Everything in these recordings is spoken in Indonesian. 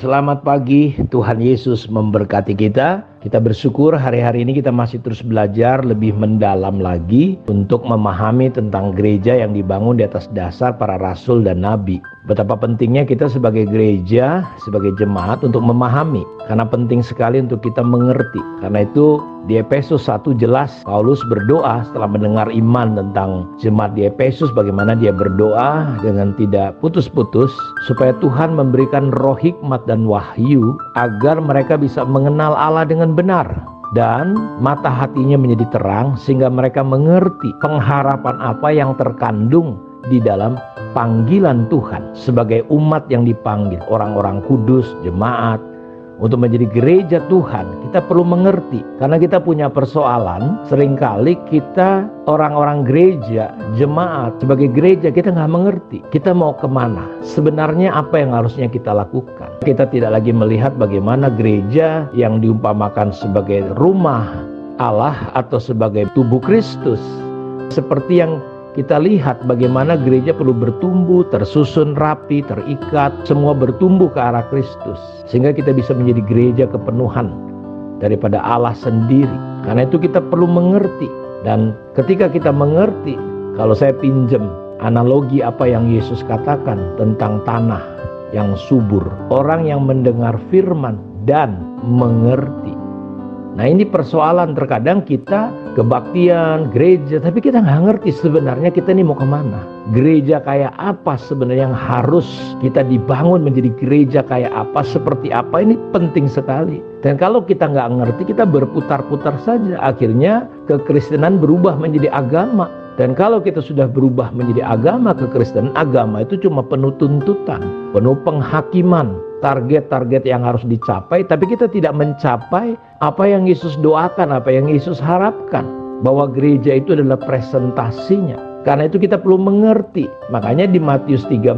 selamat pagi. Tuhan Yesus memberkati kita. Kita bersyukur hari-hari ini kita masih terus belajar lebih mendalam lagi untuk memahami tentang gereja yang dibangun di atas dasar para rasul dan nabi. Betapa pentingnya kita sebagai gereja, sebagai jemaat untuk memahami. Karena penting sekali untuk kita mengerti. Karena itu di Efesus 1 jelas Paulus berdoa setelah mendengar iman tentang jemaat di Efesus, bagaimana dia berdoa dengan tidak putus-putus supaya Tuhan memberikan roh hikmat dan wahyu agar mereka bisa mengenal Allah dengan benar dan mata hatinya menjadi terang sehingga mereka mengerti pengharapan apa yang terkandung di dalam panggilan Tuhan sebagai umat yang dipanggil, orang-orang kudus, jemaat. Untuk menjadi gereja Tuhan, kita perlu mengerti. Karena kita punya persoalan, seringkali kita orang-orang gereja, jemaat, sebagai gereja kita nggak mengerti. Kita mau kemana? Sebenarnya apa yang harusnya kita lakukan? Kita tidak lagi melihat bagaimana gereja yang diumpamakan sebagai rumah Allah atau sebagai tubuh Kristus. Seperti yang kita lihat bagaimana gereja perlu bertumbuh, tersusun rapi, terikat, semua bertumbuh ke arah Kristus. Sehingga kita bisa menjadi gereja kepenuhan daripada Allah sendiri. Karena itu kita perlu mengerti. Dan ketika kita mengerti, kalau saya pinjam analogi apa yang Yesus katakan tentang tanah yang subur. Orang yang mendengar firman dan mengerti. Nah, ini persoalan terkadang kita kebaktian, gereja, tapi kita nggak ngerti sebenarnya kita ini mau kemana. Gereja kayak apa sebenarnya yang harus kita dibangun menjadi gereja kayak apa, seperti apa, ini penting sekali. Dan kalau kita nggak ngerti, kita berputar-putar saja. Akhirnya kekristenan berubah menjadi agama. Dan kalau kita sudah berubah menjadi agama kekristenan, agama itu cuma penuh tuntutan, penuh penghakiman, target-target yang harus dicapai, tapi kita tidak mencapai apa yang Yesus doakan, apa yang Yesus harapkan, bahwa gereja itu adalah presentasinya. Karena itu kita perlu mengerti. Makanya di Matius 13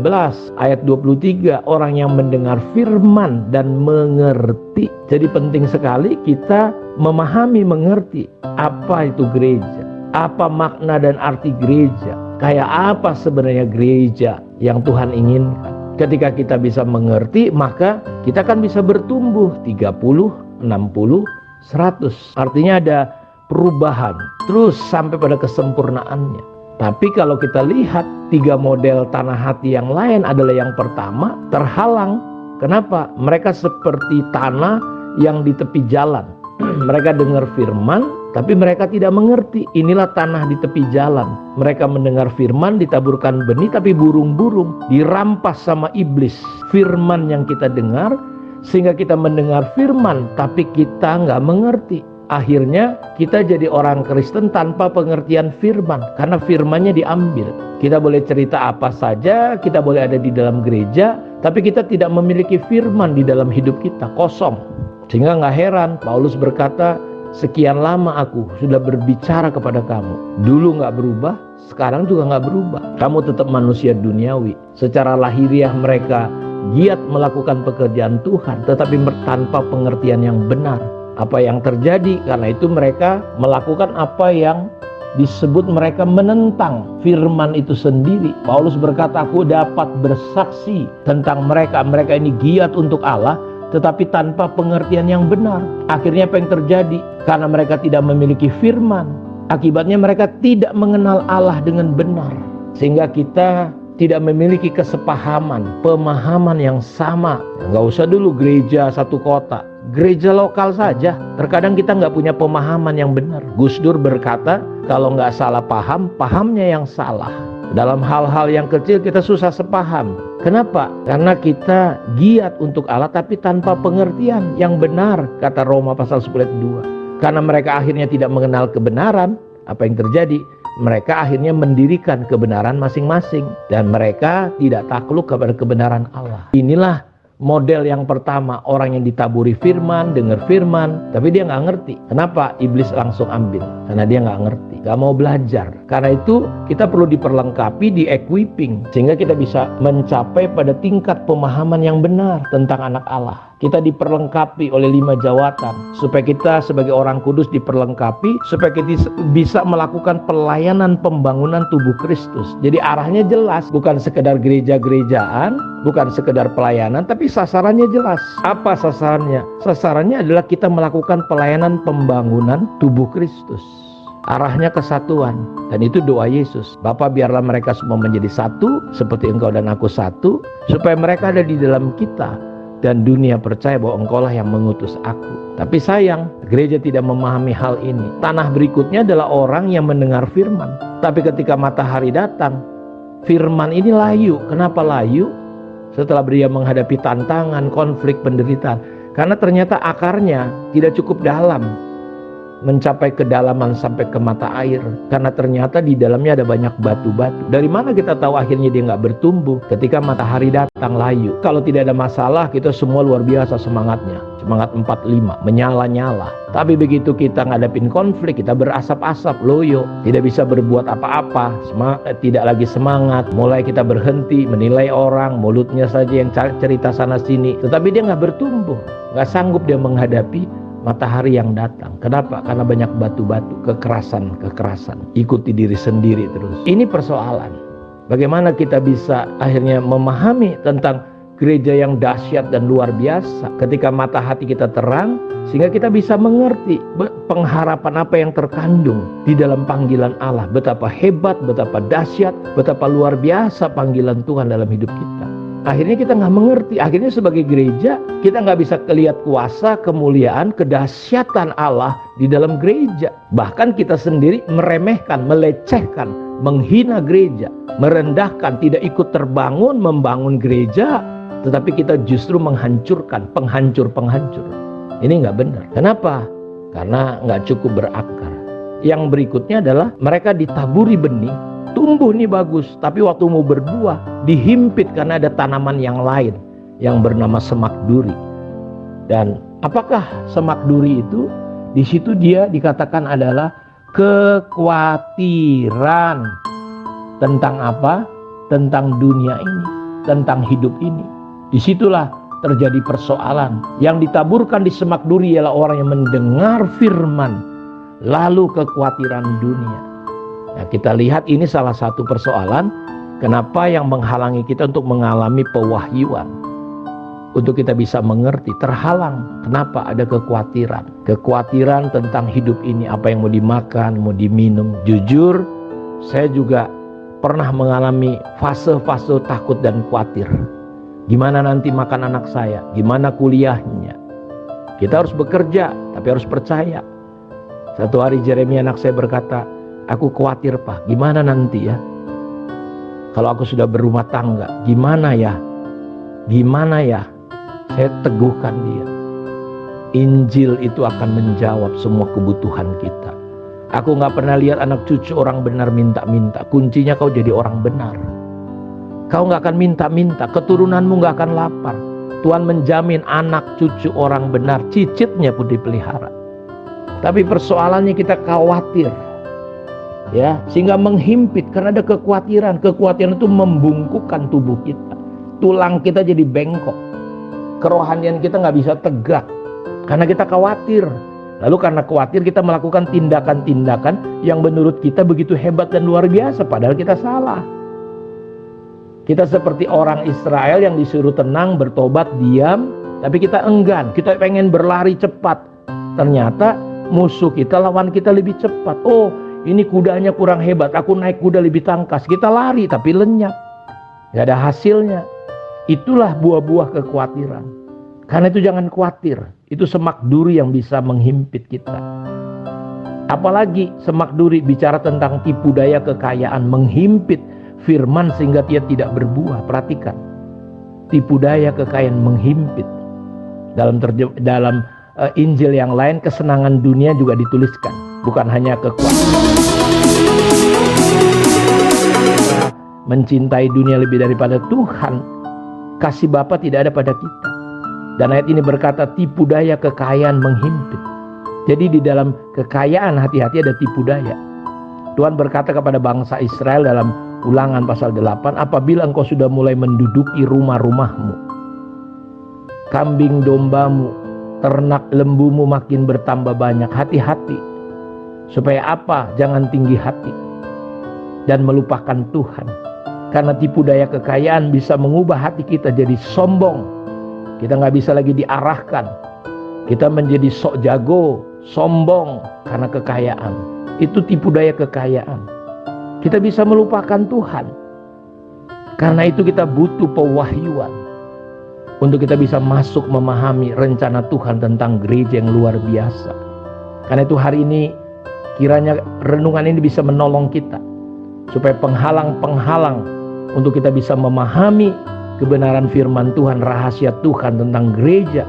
ayat 23, orang yang mendengar firman dan mengerti. Jadi penting sekali kita memahami, mengerti apa itu gereja, apa makna dan arti gereja, kayak apa sebenarnya gereja yang Tuhan inginkan. Ketika kita bisa mengerti, maka kita kan bisa bertumbuh 30, 60, 100. Artinya ada perubahan terus sampai pada kesempurnaannya. Tapi kalau kita lihat 3 model tanah hati yang lain adalah yang pertama, terhalang. Kenapa? Mereka seperti tanah yang di tepi jalan. Mereka dengar firman, tapi mereka tidak mengerti. Inilah tanah di tepi jalan. Mereka mendengar firman, ditaburkan benih, tapi burung-burung dirampas sama iblis firman yang kita dengar, sehingga kita mendengar firman, tapi kita nggak mengerti. Akhirnya kita jadi orang Kristen tanpa pengertian firman, karena firmannya diambil. Kita boleh cerita apa saja, kita boleh ada di dalam gereja, tapi kita tidak memiliki firman di dalam hidup kita, kosong. Sehingga nggak heran Paulus berkata, sekian lama aku sudah berbicara kepada kamu. Dulu nggak berubah, sekarang juga nggak berubah. Kamu tetap manusia duniawi. Secara lahiriah mereka giat melakukan pekerjaan Tuhan, tetapi tanpa pengertian yang benar. Apa yang terjadi? Karena itu mereka melakukan apa yang disebut mereka menentang firman itu sendiri. Paulus berkata, aku dapat bersaksi tentang mereka. Mereka ini giat untuk Allah, tetapi tanpa pengertian yang benar. Akhirnya apa yang terjadi? Karena mereka tidak memiliki firman, akibatnya mereka tidak mengenal Allah dengan benar. Sehingga kita tidak memiliki kesepahaman, pemahaman yang sama. Nggak usah dulu gereja satu kota, gereja lokal saja. Terkadang kita nggak punya pemahaman yang benar. Gus Dur berkata, kalau nggak salah paham, pahamnya yang salah. Dalam hal-hal yang kecil kita susah sepaham. Kenapa? Karena kita giat untuk Allah tapi tanpa pengertian yang benar, kata Roma pasal 10 ayat 2. Karena mereka akhirnya tidak mengenal kebenaran, apa yang terjadi? Mereka akhirnya mendirikan kebenaran masing-masing dan mereka tidak takluk kepada kebenaran Allah. Inilah model yang pertama, orang yang ditaburi firman, dengar firman, tapi dia nggak ngerti. Kenapa? Iblis langsung ambil, karena dia nggak ngerti, nggak mau belajar. Karena itu kita perlu diperlengkapi, di-equipping, sehingga kita bisa mencapai pada tingkat pemahaman yang benar tentang anak Allah. Kita diperlengkapi oleh 5 jawatan, supaya kita sebagai orang kudus diperlengkapi, supaya kita bisa melakukan pelayanan pembangunan tubuh Kristus. Jadi arahnya jelas, bukan sekedar gereja-gerejaan, bukan sekedar pelayanan, tapi sasarannya jelas. Apa sasarannya? Sasarannya adalah kita melakukan pelayanan pembangunan tubuh Kristus. Arahnya kesatuan, dan itu doa Yesus. Bapa, biarlah mereka semua menjadi satu, seperti Engkau dan aku satu, supaya mereka ada di dalam kita, dan dunia percaya bahwa Engkaulah yang mengutus aku. Tapi sayang, gereja tidak memahami hal ini. Tanah berikutnya adalah orang yang mendengar firman. Tapi ketika matahari datang, firman ini layu. Kenapa layu? Setelah dia menghadapi tantangan, konflik, penderitaan. Karena ternyata akarnya tidak cukup dalam, mencapai kedalaman sampai ke mata air. Karena ternyata di dalamnya ada banyak batu-batu. Dari mana kita tahu akhirnya dia nggak bertumbuh? Ketika matahari datang layu. Kalau tidak ada masalah, kita semua luar biasa semangatnya. Semangat 45, menyala-nyala. Tapi begitu kita ngadepin konflik, kita berasap-asap, loyo, tidak bisa berbuat apa-apa, tidak lagi semangat. Mulai kita berhenti menilai orang, mulutnya saja yang cerita sana sini. Tetapi dia nggak bertumbuh, nggak sanggup dia menghadapi matahari yang datang. Kenapa? Karena banyak batu-batu, kekerasan. Ikuti diri sendiri terus. Ini persoalan. Bagaimana kita bisa akhirnya memahami tentang gereja yang dahsyat dan luar biasa ketika mata hati kita terang, sehingga kita bisa mengerti pengharapan apa yang terkandung di dalam panggilan Allah. Betapa hebat, betapa dahsyat, betapa luar biasa panggilan Tuhan dalam hidup kita. Akhirnya kita nggak mengerti. Akhirnya sebagai gereja kita nggak bisa lihat kuasa, kemuliaan, kedahsyatan Allah di dalam gereja. Bahkan kita sendiri meremehkan, melecehkan, menghina gereja, merendahkan, tidak ikut terbangun membangun gereja, tetapi kita justru menghancurkan, penghancur. Ini nggak benar. Kenapa? Karena nggak cukup berakar. Yang berikutnya adalah mereka ditaburi benih, tumbuh nih bagus, tapi waktu mau berbuah dihimpit karena ada tanaman yang lain yang bernama semak duri. Dan apakah semak duri itu? Di situ dia dikatakan adalah kekhawatiran tentang apa? Tentang dunia ini, tentang hidup ini. Disitulah terjadi persoalan. Yang ditaburkan di semak duri ialah orang yang mendengar firman, lalu kekhawatiran dunia. Nah, kita lihat ini salah satu persoalan kenapa yang menghalangi kita untuk mengalami pewahyuan, untuk kita bisa mengerti, terhalang. Kenapa? Ada kekhawatiran tentang hidup ini, apa yang mau dimakan, mau diminum. Jujur, saya juga pernah mengalami fase-fase takut dan khawatir. Gimana nanti makan anak saya, gimana kuliahnya. Kita harus bekerja, tapi harus percaya. Satu hari Jeremia anak saya berkata, aku khawatir Pak, gimana nanti ya? Kalau aku sudah berumah tangga, gimana ya? Saya teguhkan dia. Injil itu akan menjawab semua kebutuhan kita. Aku gak pernah lihat anak cucu orang benar minta-minta. Kuncinya kau jadi orang benar. Kau gak akan minta-minta, keturunanmu gak akan lapar. Tuhan menjamin anak cucu orang benar, cicitnya pun dipelihara. Tapi persoalannya kita khawatir, ya, sehingga menghimpit karena ada kekhawatiran. Kekhawatiran itu membungkukkan tubuh kita, tulang kita jadi bengkok, kerohanian kita nggak bisa tegak karena kita khawatir. Lalu karena khawatir kita melakukan tindakan-tindakan yang menurut kita begitu hebat dan luar biasa, padahal kita salah. Kita seperti orang Israel yang disuruh tenang, bertobat, diam, tapi kita enggan, kita pengen berlari cepat. Ternyata musuh kita, lawan kita lebih cepat. Oh, ini kudanya kurang hebat, aku naik kuda lebih tangkas. Kita lari tapi lenyap, gak ada hasilnya. Itulah buah-buah kekhawatiran. Karena itu jangan khawatir, itu semak duri yang bisa menghimpit kita. Apalagi semak duri bicara tentang tipu daya kekayaan, menghimpit firman sehingga dia tidak berbuah. Perhatikan, tipu daya kekayaan menghimpit. Dalam Injil yang lain, kesenangan dunia juga dituliskan, bukan hanya kekuasaan. Mencintai dunia lebih daripada Tuhan, kasih Bapa tidak ada pada kita. Dan ayat ini berkata tipu daya kekayaan menghimpit. Jadi di dalam kekayaan hati-hati ada tipu daya. Tuhan berkata kepada bangsa Israel dalam Ulangan pasal 8, apabila engkau sudah mulai menduduki rumah-rumahmu, kambing dombamu, ternak lembumu makin bertambah banyak. Hati-hati. Supaya apa? Jangan tinggi hati dan melupakan Tuhan. Karena tipu daya kekayaan bisa mengubah hati kita jadi sombong. Kita nggak bisa lagi diarahkan. Kita menjadi sok jago, sombong karena kekayaan. Itu tipu daya kekayaan. Kita bisa melupakan Tuhan. Karena itu kita butuh pewahyuan untuk kita bisa masuk memahami rencana Tuhan tentang gereja yang luar biasa. Karena itu hari ini kiranya renungan ini bisa menolong kita supaya penghalang-penghalang untuk kita bisa memahami kebenaran firman Tuhan, rahasia Tuhan tentang gereja,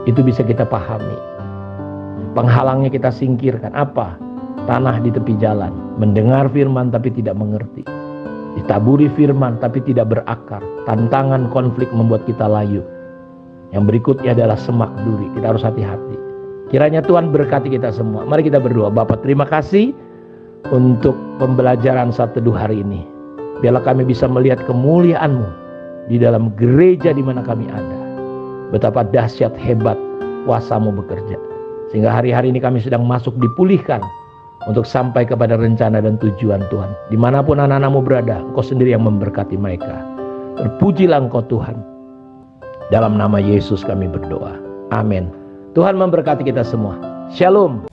itu bisa kita pahami. Penghalangnya kita singkirkan. Apa? Tanah di tepi jalan, mendengar firman tapi tidak mengerti, ditaburi firman tapi tidak berakar. Tantangan konflik membuat kita layu. Yang berikutnya adalah semak duri. Kita harus hati-hati. Kiranya Tuhan berkati kita semua. Mari kita berdoa. Bapa, terima kasih untuk pembelajaran Saat Teduh hari ini. Biarlah kami bisa melihat kemuliaan-Mu di dalam gereja di mana kami ada. Betapa dahsyat hebat kuasa-Mu bekerja. Sehingga hari-hari ini kami sedang masuk dipulihkan untuk sampai kepada rencana dan tujuan Tuhan. Dimanapun anak-anak-Mu berada, Engkau sendiri yang memberkati mereka. Terpujilah Engkau Tuhan. Dalam nama Yesus kami berdoa. Amin. Tuhan memberkati kita semua. Shalom.